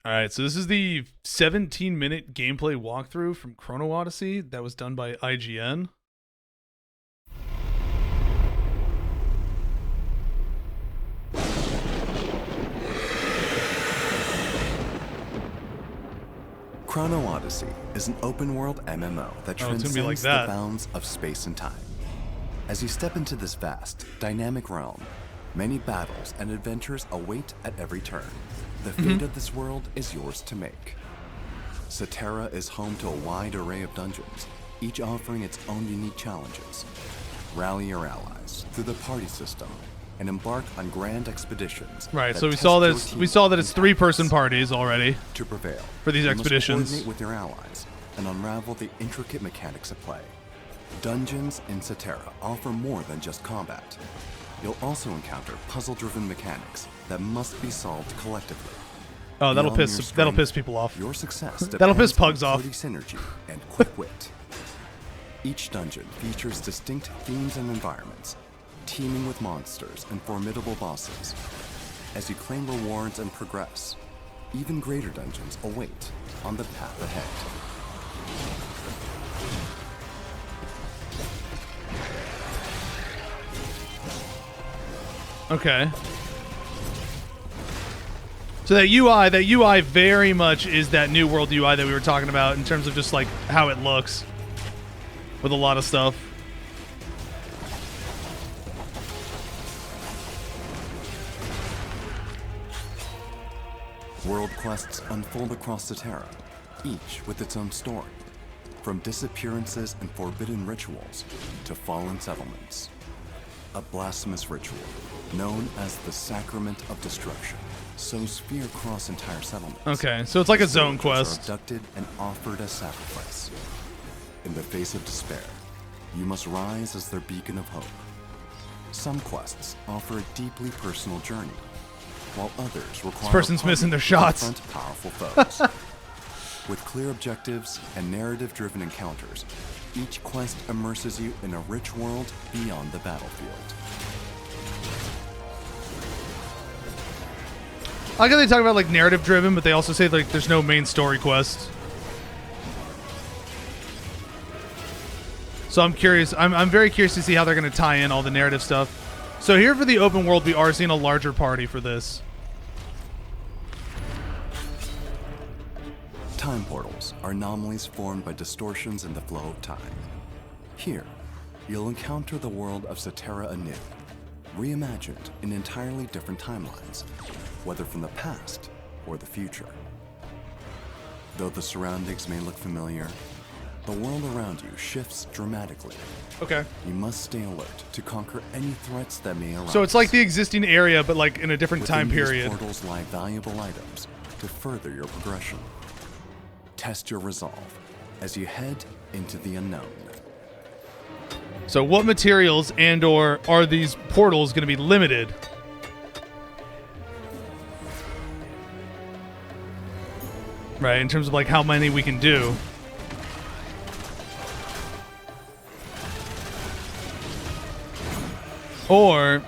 All right, so this is the 17-minute gameplay walkthrough from Chrono Odyssey that was done by IGN. Chrono Odyssey is an open-world MMO that transcends the bounds of space and time. As you step into this vast, dynamic realm, many battles and adventures await at every turn. The fate of this world is yours to make. Cetera is home to a wide array of dungeons, each offering its own unique challenges. Rally your allies through the party system and embark on grand expeditions. Right, so we saw that it's three-person parties already to prevail for these expeditions. You must coordinate with your allies and unravel the intricate mechanics at play. Dungeons in Cetera offer more than just combat. You'll also encounter puzzle-driven mechanics that must be solved collectively. Oh, that'll piss people off. Your success that'll piss pugs off. Party synergy and quick wit. Each dungeon features distinct themes and environments, teeming with monsters and formidable bosses. As you claim rewards and progress, even greater dungeons await on the path ahead. Okay. So that UI very much is that New World UI that we were talking about in terms of just like how it looks with a lot of stuff. World quests unfold across Cetera, each with its own story, from disappearances and forbidden rituals to fallen settlements. A blasphemous ritual known as the Sacrament of Destruction sows fear across entire settlements. Okay, so it's like a zone quest. Are abducted and offered as sacrifice. In the face of despair, you must rise as their beacon of hope. Some quests offer a deeply personal journey, while others require this person's missing their shots. Powerful foes. With clear objectives and narrative-driven encounters, each quest immerses you in a rich world beyond the battlefield. I like how they talk about like narrative-driven, but they also say like there's no main story quest. So I'm curious. I'm very curious to see how they're going to tie in all the narrative stuff. So here for the open world, we are seeing a larger party for this. Time portals are anomalies formed by distortions in the flow of time. Here, you'll encounter the world of Cetera anew, reimagined in entirely different timelines, whether from the past or the future. Though the surroundings may look familiar, the world around you shifts dramatically. Okay. You must stay alert to conquer any threats that may arise. So it's like the existing area, but like in a different time period. Within these portals lie valuable items to further your progression. Test your resolve as you head into the unknown. So what materials and/or are these portals going to be limited? Right, in terms of like how many we can do. Or,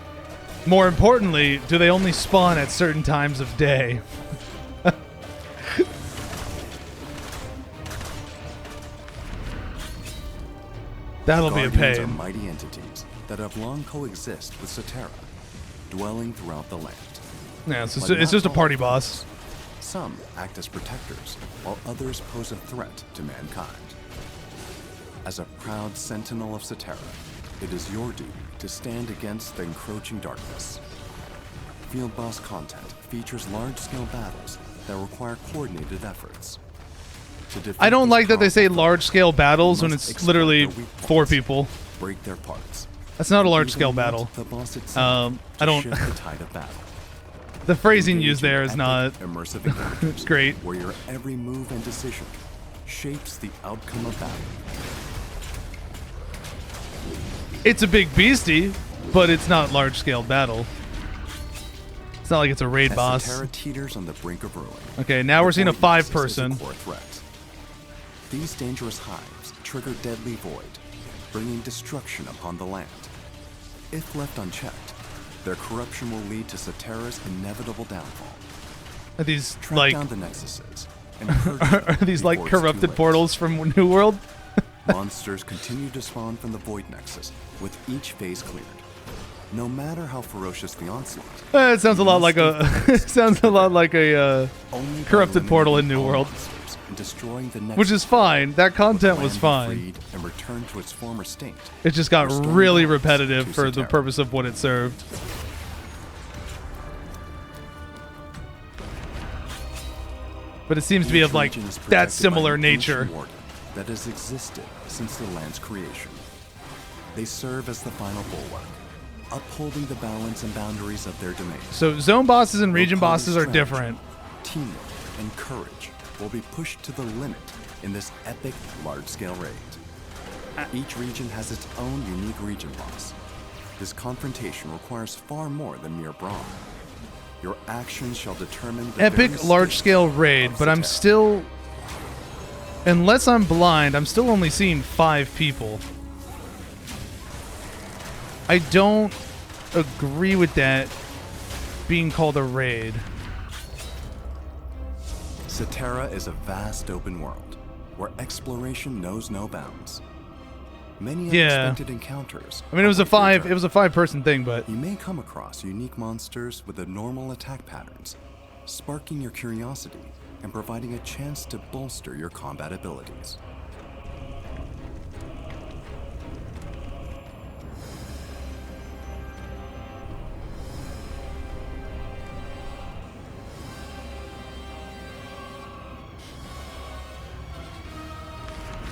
more importantly, do they only spawn at certain times of day? That'll be a pain. Are mighty entities that have long coexist with Cetera, dwelling throughout the land. Yeah, it's just a party boss. Some act as protectors, while others pose a threat to mankind. As a proud sentinel of Cetera, it is your duty to stand against the encroaching darkness. Field boss content features large-scale battles that require coordinated efforts. I don't like that they say large-scale battles when it's literally 4 people. Break their parts. That's not a large-scale battle. I don't. The tide of battle. The phrasing used there is not immersive encounters great. Where your every move and decision shapes the outcome of battle. It's a big beastie, but it's not large-scale battle. It's not like it's a raid boss. Cetera teeters on the brink of ruin. Okay, now we're seeing a 5-person. These dangerous hives trigger deadly void, bringing destruction upon the land. If left unchecked, their corruption will lead to Cetera's inevitable downfall. Are these Track like down the Nexuses and purge are these like corrupted portals from New World? Monsters continue to spawn from the Void Nexus with each phase cleared. No matter how ferocious the onslaught. It sounds a lot like a corrupted portal in New World. Destroying the which is fine. That content was fine. And return to its former state. It just got really repetitive for the purpose of what it served. But it seems to be of like that similar nature. That has existed since the land's creation. They serve as the final bulwark, upholding the balance and boundaries of their domain. So zone bosses and region bosses are different. Teamwork and courage will be pushed to the limit in this epic large-scale raid. Each region has its own unique region boss. This confrontation requires far more than mere brawn. Your actions shall determine the epic large-scale raid, but I'm still, unless I'm blind, I'm still only seeing 5 people. I don't agree with that being called a raid. Cetera is a vast open world where exploration knows no bounds. Many unexpected encounters. I mean, it was a 5-person thing, but you may come across unique monsters with abnormal attack patterns, sparking your curiosity and providing a chance to bolster your combat abilities.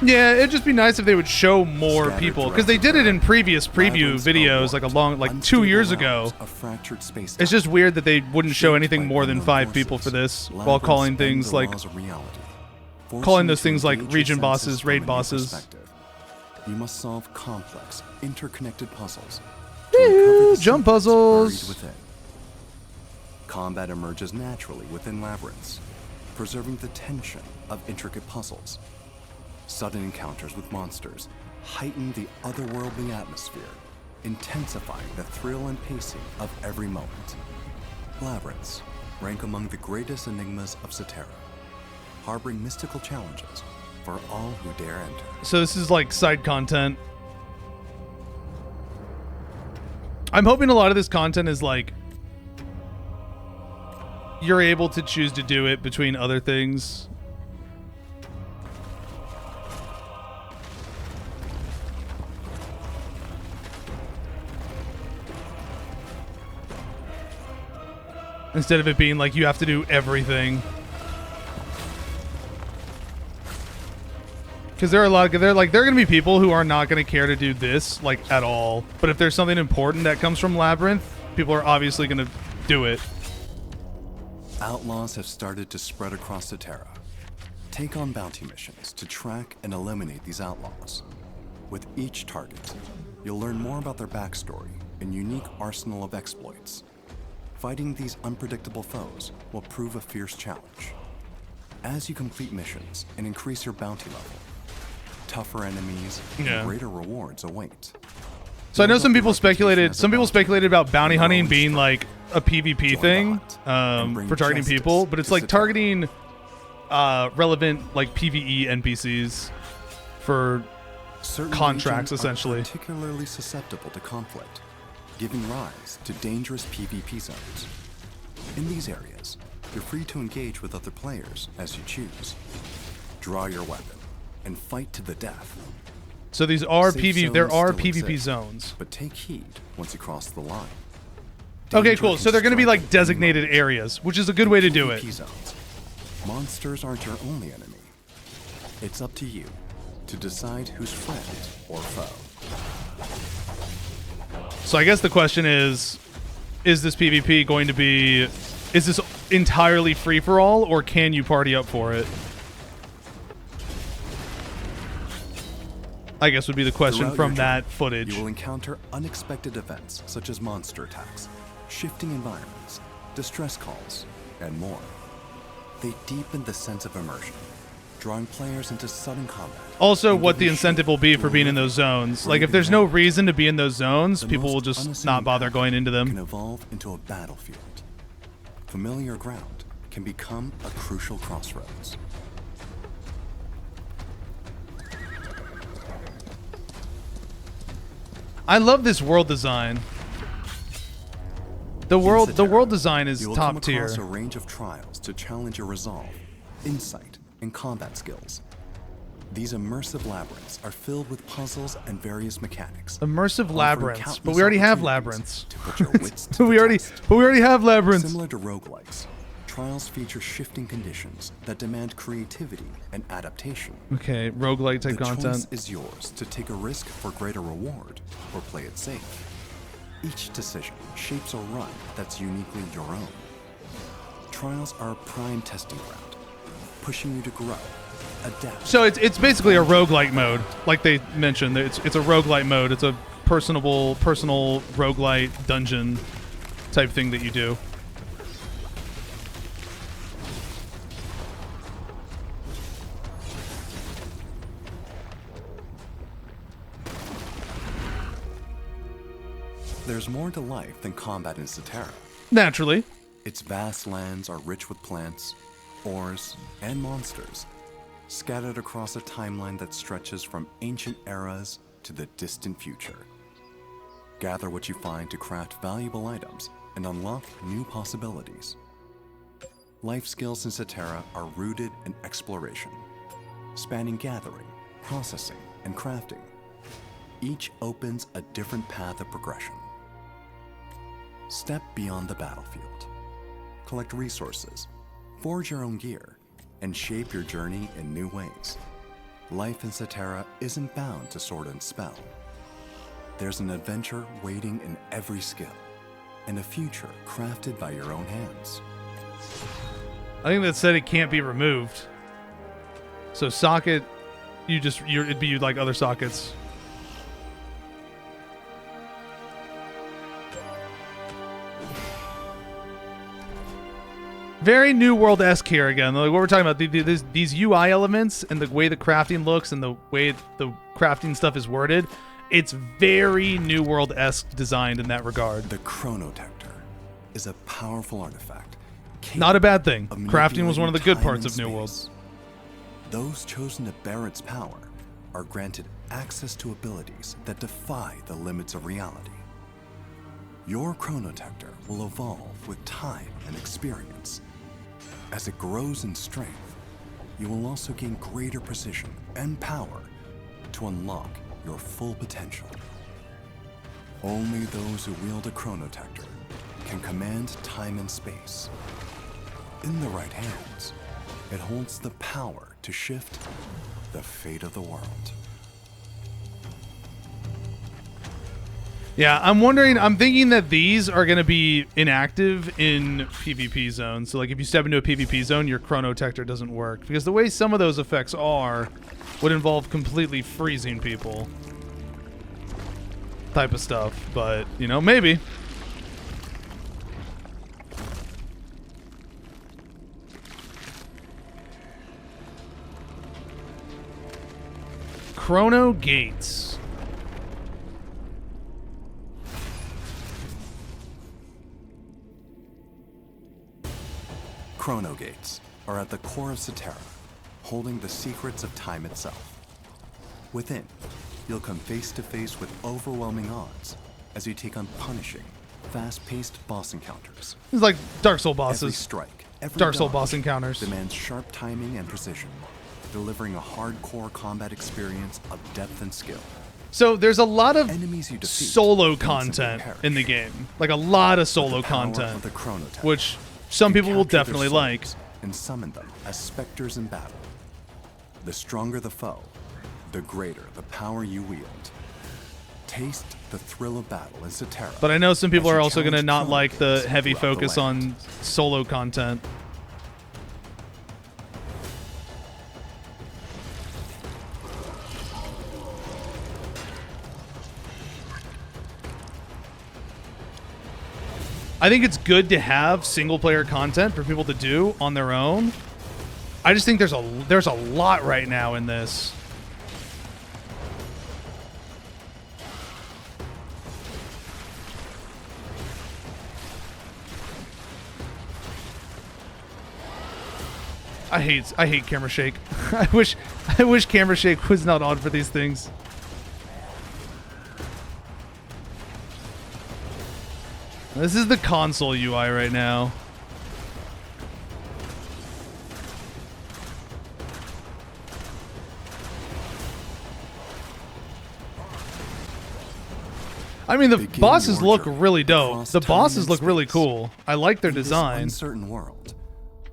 yeah, it'd just be nice if they would show more people, because they did it in previous preview videos, like 2 years ago. It's just weird that they wouldn't show anything more than 5 people for this, while calling things like those things like region bosses, raid bosses. You must solve complex, interconnected puzzles. Jump puzzles. Combat emerges naturally within labyrinths, preserving the tension of intricate puzzles. Sudden encounters with monsters heighten the otherworldly atmosphere, intensifying the thrill and pacing of every moment. Labyrinths rank among the greatest enigmas of Cetera, harboring mystical challenges for all who dare enter. So this is like side content. I'm hoping a lot of this content is like you're able to choose to do it between other things. Instead of it being like you have to do everything. Because there are there are going to be people who are not going to care to do this like at all. But if there's something important that comes from Labyrinth, people are obviously going to do it. Outlaws have started to spread across Cetera. Take on bounty missions to track and eliminate these outlaws. With each target, you'll learn more about their backstory and unique arsenal of exploits. Fighting these unpredictable foes will prove a fierce challenge. As you complete missions and increase your bounty level, tougher enemies and greater rewards await. So I know some people speculated about bounty hunting being like a PvP thing for targeting people, but it's like targeting relevant like PvE NPCs for contracts essentially. Particularly susceptible to conflict, giving rise to dangerous PvP zones. In these areas, you're free to engage with other players as you choose. Draw your weapon and fight to the death. So these are PvP zones. But take heed once you cross the line. Okay, cool. So they're going to be like designated areas, which is a good way to do it. Zones. Monsters aren't your only enemy. It's up to you to decide who's friend or foe. So I guess the question is this PvP going to be, is this entirely free for all, or can you party up for it? I guess would be the question from that footage. You will encounter unexpected events such as monster attacks, shifting environments, distress calls, and more. They deepen the sense of immersion, drawing players into sudden combat. Also, what the incentive will be for being in those zones. Like, if there's no reason to be in those zones, people will just not bother going into them. Can evolve into a battlefield. Familiar ground can become a crucial crossroads. I love this world design. The world design is top tier. You will come across a range of trials to challenge your resolve, insight, and combat skills. These immersive labyrinths are filled with puzzles and various mechanics. Immersive labyrinths, but we already have labyrinths. To put your wits to we already have labyrinths. Similar to roguelikes, trials feature shifting conditions that demand creativity and adaptation. Okay, roguelike type content. The choice is yours to take a risk for greater reward or play it safe. Each decision shapes a run that's uniquely your own. Trials are a prime testing ground, pushing you to grow, adapt. So it's basically a roguelike mode, like they mentioned. It's a roguelike mode. It's a personal roguelite dungeon type thing that you do. There's more to life than combat in Cetera. Naturally. Its vast lands are rich with plants, ores, and monsters, scattered across a timeline that stretches from ancient eras to the distant future. Gather what you find to craft valuable items and unlock new possibilities. Life skills in Cetera are rooted in exploration, spanning gathering, processing, and crafting. Each opens a different path of progression. Step beyond the battlefield. Collect resources, forge your own gear, and shape your journey in new ways. Life in Cetera isn't bound to sword and spell. There's an adventure waiting in every skill, and a future crafted by your own hands. I think that said it can't be removed. So socket, it'd be like other sockets. Very New World-esque here again. Like what we're talking about, these UI elements and the way the crafting looks and the way the crafting stuff is worded, it's very New World-esque designed in that regard. The Chronotector is a powerful artifact. Not a bad thing. Crafting was one of the good parts of New World. Those chosen to bear its power are granted access to abilities that defy the limits of reality. Your Chronotector will evolve with time and experience. As it grows in strength, you will also gain greater precision and power to unlock your full potential. Only those who wield a Chronotector can command time and space. In the right hands, it holds the power to shift the fate of the world. Yeah, I'm thinking that these are going to be inactive in PvP zones. So like if you step into a PvP zone, your Chronotector doesn't work. Because the way some of those effects would involve completely freezing people. Type of stuff. But, maybe. Chrono Gates. Chrono Gates are at the core of Cetera, holding the secrets of time itself. Within, you'll come face to face with overwhelming odds as you take on punishing, fast-paced boss encounters. It's like Dark Soul bosses. Every strike, every Dark Soul dodge boss encounters demands sharp timing and precision, delivering a hardcore combat experience of depth and skill. So there's a lot of Enemies you defeat solo content in the game. Like a lot of solo content, which some people will definitely like. And summon them as specters in battle. The stronger the foe, the greater the power you wield. Taste the thrill of battle in Cetera. But I know some people are also going to not like the heavy focus on solo content. I think it's good to have single-player content for people to do on their own. I just think there's a lot right now in this. I hate camera shake. I wish camera shake was not on for these things. This is the console UI right now. I mean, the bosses look really dope. The bosses look really cool. I like their design. In this uncertain world,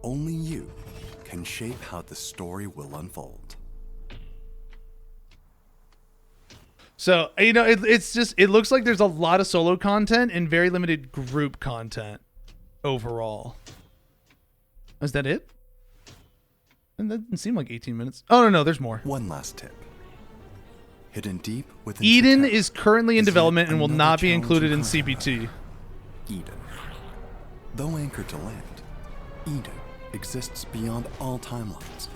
only you can shape how the story will unfold. So, you know, it looks like there's a lot of solo content and very limited group content overall. Is that it? And that didn't seem like 18 minutes. Oh, no, there's more. One last tip. Hidden deep within Eden Chrono is currently in development and will another not be challenge included in Chrono CBT. Eden. Though anchored to land, Eden exists beyond all timelines,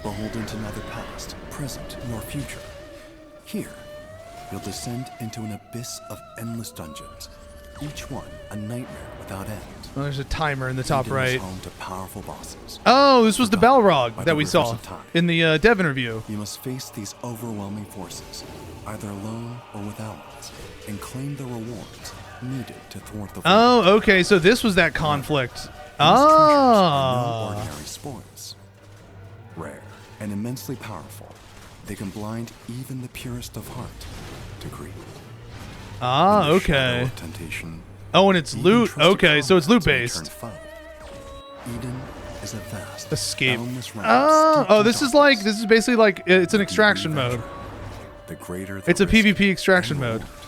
beholden to neither past, present, nor future. Here, you'll descend into an abyss of endless dungeons, each one a nightmare without end. Oh, there's a timer in the top Eden right. is home to powerful bosses. Oh, this was the Balrog by that the we rivers saw of time. in the dev interview. You must face these overwhelming forces, either alone or with allies, and claim the rewards needed to thwart the Oh, okay, so this was that conflict. These treasures are Ah. no ordinary spoils. Rare and immensely powerful, they can blind even the purest of heart to greed. Ah, In the shadow okay. of temptation, Oh, and it's even loot. trusted Okay, so it's loot comrades are based. turned foe. Eden is a vast, Escape. boundless realm Oh, steeped oh, in this is darkness. basically like it's an The extraction deeper mode. you venture, the greater the It's a risk PvP extraction and mode. reward.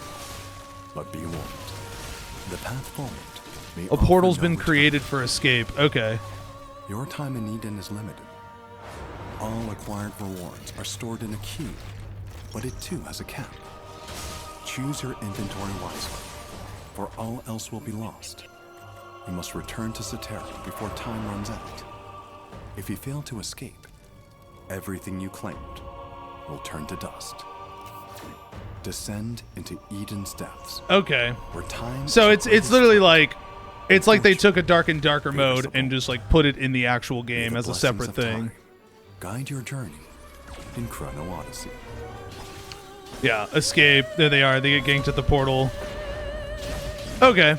But be warned, the path forward may A offer portal's no been return. created for escape. Okay. Your time in Eden is limited. All acquired rewards are stored in a queue, but it too has a cap. Choose your inventory wisely, for all else will be lost. You must return to Cetera before time runs out. If you fail to escape, everything you claimed will turn to dust. Descend into Eden's depths, Okay. where time So is the it's literally like it's like they Fortune, took a dark and darker mode and just like put it in the actual May game the as a blessings separate of thing. time guide your journey in Chrono Odyssey. Yeah, escape. There they are. They get ganked at the portal. Okay.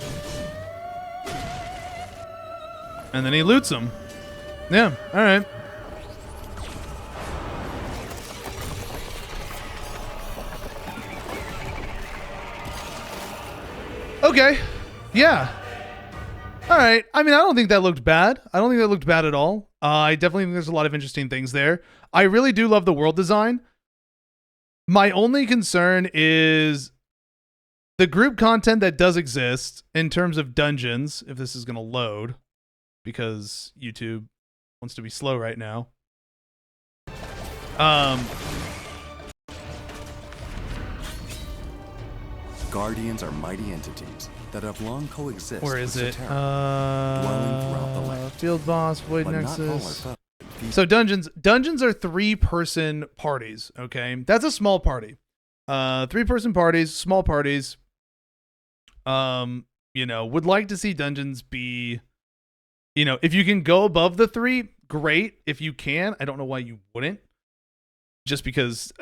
And then he loots them. Yeah, all right. Okay. Yeah. All right. I mean, I don't think that looked bad. I don't think that looked bad at all. I definitely think there's a lot of interesting things there. I really do love the world design. My only concern is the group content that does exist in terms of dungeons, if this is going to load, because YouTube wants to be slow right now. Guardians are mighty entities that have long coexisted Where is with it? Cetera, dwelling throughout the land. Field boss, Void But not all are Nexus. foes. These So dungeons are 3-person parties, okay? That's a small party. 3-person parties, small parties. You know, would like to see dungeons be, you know, if you can go above the 3, great. If you can, I don't know why you wouldn't. Just because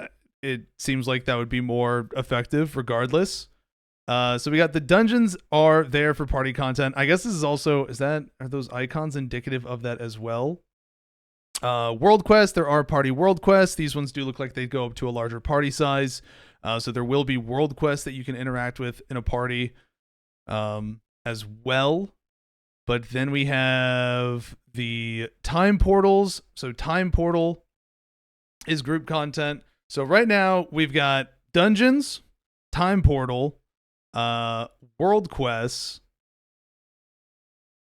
it seems like that would be more effective regardless. So we got the dungeons are there for party content. I guess this is also, are those icons indicative of that as well? World quests, there are party world quests. These ones do look like they go up to a larger party size. So there will be world quests that you can interact with in a party as well. But then we have the time portals. So time portal is group content. So right now we've got dungeons, time portal, world quests.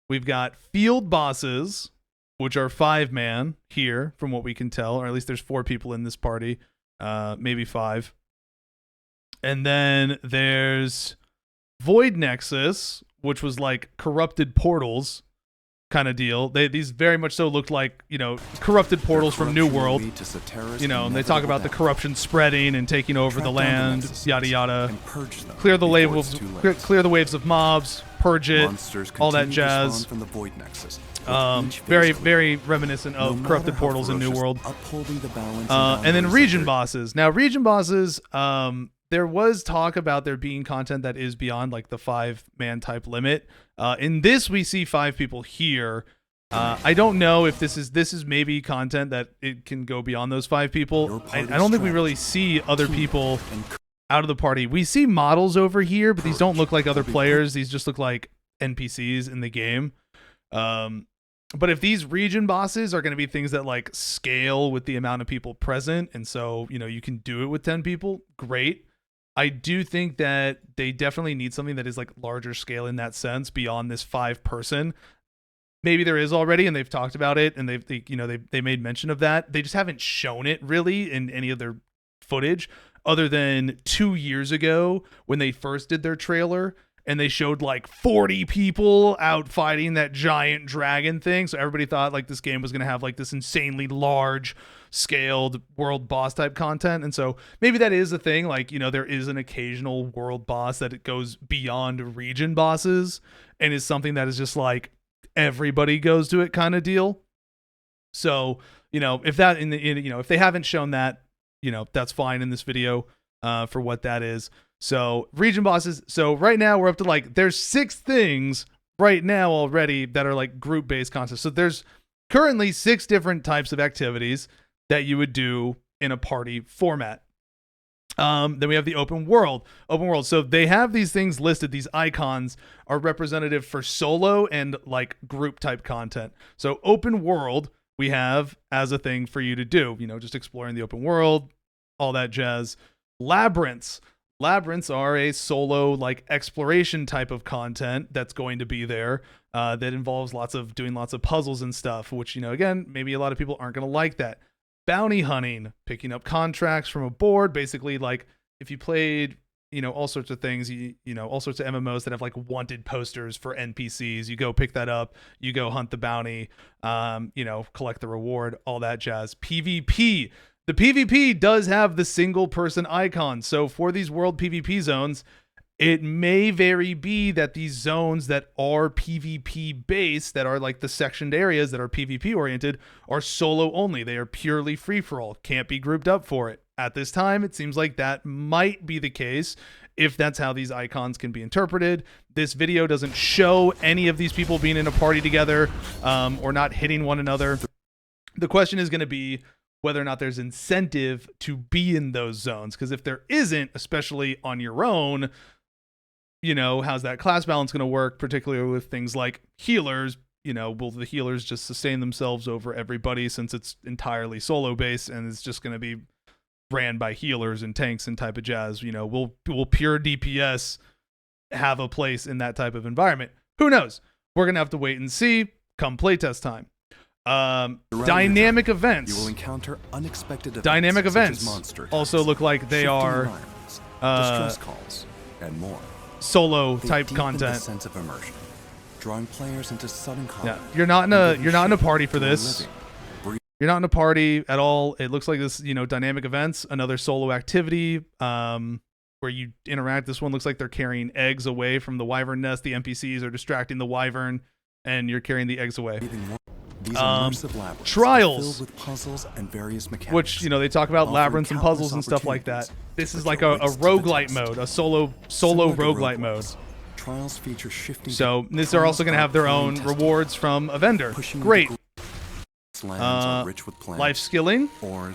We've got field bosses, which are 5-man here, from what we can tell, or at least there's 4 people in this party, maybe 5. And then there's Void Nexus, which was like corrupted portals kind of deal. These very much so looked like, you know, corrupted portals from New World. You know, and they talk about the corruption spreading and taking over the land, yada yada. Clear the waves of mobs, purge it, Monsters all that continue to jazz. spawn from the Void Nexus, with each Very, phase very reminiscent no of matter Corrupted how Portals in New ferocious, World. upholding the balance And then boundaries of region their- bosses. Now, region bosses, there was talk about there being content that is beyond like the 5-man type limit. In this, we see 5 people here. I don't know if this is maybe content that it can go beyond those 5 people. I don't think we really see other people out of the party. We see models over here, but these don't look like other players. These just look like NPCs in the game. But if these region bosses are going to be things that like scale with the amount of people present, and so, you know, you can do it with 10 people, great. I do think that they definitely need something that is like larger scale in that sense beyond this 5-person. Maybe there is already, and they've talked about it, and they made mention of that. They just haven't shown it really in any of their footage, other than 2 years ago when they first did their trailer. And they showed like 40 people out fighting that giant dragon thing. So everybody thought like this game was going to have like this insanely large scaled world boss type content. And so maybe that is a thing. Like, you know, there is an occasional world boss that it goes beyond region bosses and is something that is just like everybody goes to it kind of deal. So, you know, if that if they haven't shown that, you know, that's fine in this video for what that is. So region bosses. So right now we're up to like, there's 6 things right now already that are like group based content. So there's currently 6 different types of activities that you would do in a party format. Then we have the open world. So they have these things listed. These icons are representative for solo and like group type content. So open world, we have as a thing for you to do, you know, just exploring the open world, all that jazz. Labyrinths are a solo like exploration type of content that's going to be there that involves doing lots of puzzles and stuff, which, you know, again, maybe a lot of people aren't going to like that. Bounty hunting, picking up contracts from a board, basically like if you played, you know, all sorts of things, you know, all sorts of MMOs that have like wanted posters for NPCs, you go pick that up, you go hunt the bounty, you know, collect the reward, all that jazz. PvP. The PvP does have the single person icon. So for these world PvP zones, it may very be that these zones that are PvP based, that are like the sectioned areas that are PvP oriented, are solo only. They are purely free for all. Can't be grouped up for it. At this time, it seems like that might be the case if that's how these icons can be interpreted. This video doesn't show any of these people being in a party together or not hitting one another. The question is going to be whether or not there's incentive to be in those zones. Because if there isn't, especially on your own, you know, how's that class balance going to work, particularly with things like healers? You know, will the healers just sustain themselves over everybody since it's entirely solo based and it's just going to be ran by healers and tanks and type of jazz? You know, will pure DPS have a place in that type of environment? Who knows? We're going to have to wait and see come playtest time. Dynamic events. You will encounter unexpected events. Dynamic such events as monster also attacks, look like they shifting are environments, distress calls, and more. Solo They type deepen the content. sense of immersion, drawing players into sudden combat. Yeah, you're not in a party for this. You're not in a party at all. It looks like this, you know, dynamic events, another solo activity where you interact. This one looks like they're carrying eggs away from the wyvern nest. The NPCs are distracting the wyvern, and you're carrying the eggs away. These immersive labyrinths trials, filled with puzzles and various mechanics, which, you know, they talk about labyrinths and puzzles and stuff like that. This is like a roguelite mode, a solo roguelite mode. Trials feature shifting. So these are also going to have their own rewards from a vendor. Great. Life skilling,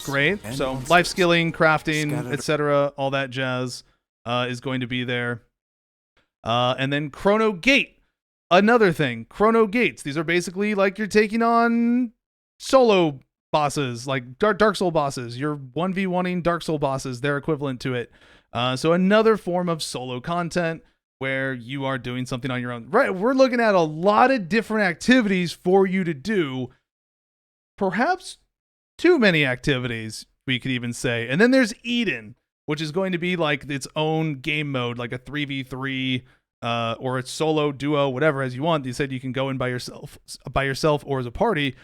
great. So life skilling, crafting, etc., all that jazz is going to be there. And then Chrono Gate. Another thing, Chrono Gates. These are basically like you're taking on solo bosses, like Dark Soul bosses. You're 1v1ing Dark Soul bosses. They're equivalent to it. So another form of solo content where you are doing something on your own. Right, we're looking at a lot of different activities for you to do. Perhaps too many activities, we could even say. And then there's Eden, which is going to be like its own game mode, like a 3v3 or a solo, duo, whatever as you want. They said you can go in by yourself or as a party,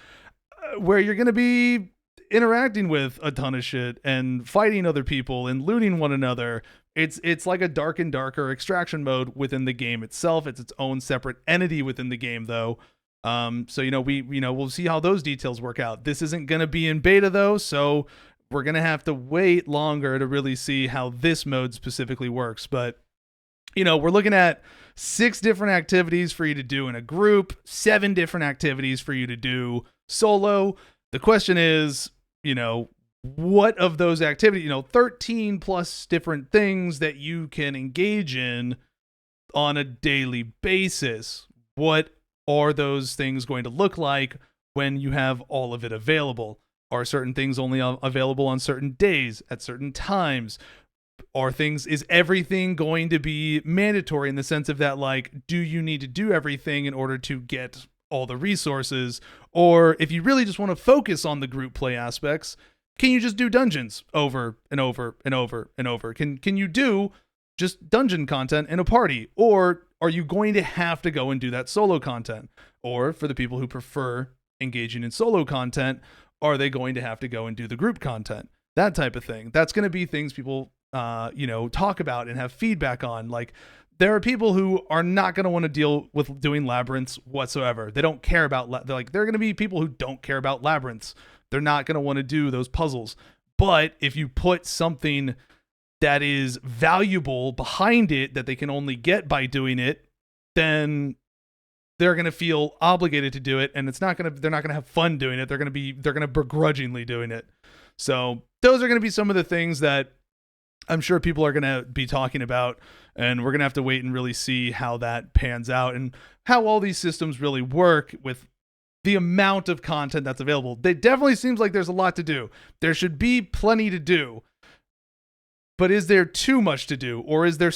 where you're going to be interacting with a ton of shit and fighting other people and looting one another, It's like a dark and darker extraction mode within the game itself. It's its own separate entity within the game, though. So we'll see how those details work out. This isn't gonna be in beta though, so we're gonna have to wait longer to really see how this mode specifically works. But we're looking at 6 different activities for you to do in a group, 7 different activities for you to do solo. The question is, what of those activities, 13 plus different things that you can engage in on a daily basis. What are those things going to look like when you have all of it available? Are certain things only available on certain days at certain times? Is everything going to be mandatory in the sense of that, like, do you need to do everything in order to get all the resources? Or if you really just want to focus on the group play aspects, can you just do dungeons over and over and over and over? Can you do just dungeon content in a party? Or are you going to have to go and do that solo content? Or for the people who prefer engaging in solo content, are they going to have to go and do the group content? That type of thing. That's going to be things people talk about and have feedback on. Like, there are people who are not going to want to deal with doing labyrinths whatsoever. They don't care about there are going to be people who don't care about labyrinths. They're not going to want to do those puzzles. But if you put something that is valuable behind it that they can only get by doing it, then they're going to feel obligated to do it, and they're not going to have fun doing it. They're going to begrudgingly doing it. So those are going to be some of the things that I'm sure people are going to be talking about, and we're going to have to wait and really see how that pans out and how all these systems really work with the amount of content that's available. It definitely seems like there's a lot to do. There should be plenty to do. But is there too much to do? Or is there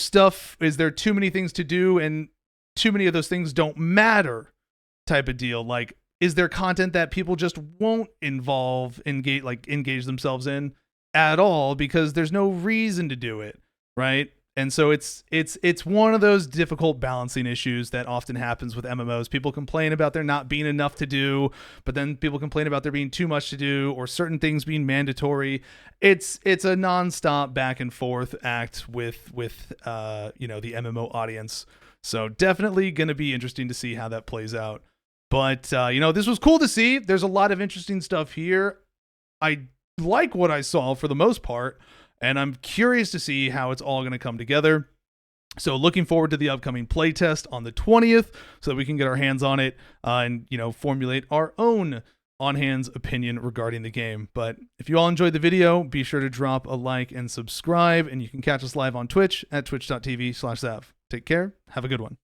too many things to do and too many of those things don't matter type of deal? Like, is there content that people just won't engage themselves in at all because there's no reason to do it, right? And so it's one of those difficult balancing issues that often happens with MMOs. People complain about there not being enough to do, but then people complain about there being too much to do or certain things being mandatory. It's a nonstop back and forth act with the MMO audience. So definitely going to be interesting to see how that plays out. But this was cool to see. There's a lot of interesting stuff here. I like what I saw for the most part, and I'm curious to see how it's all going to come together. So looking forward to the upcoming playtest on the 20th so that we can get our hands on it and formulate our own on-hands opinion regarding the game. But if you all enjoyed the video, be sure to drop a like and subscribe, and you can catch us live on Twitch at twitch.tv/Zav. Take care. Have a good one.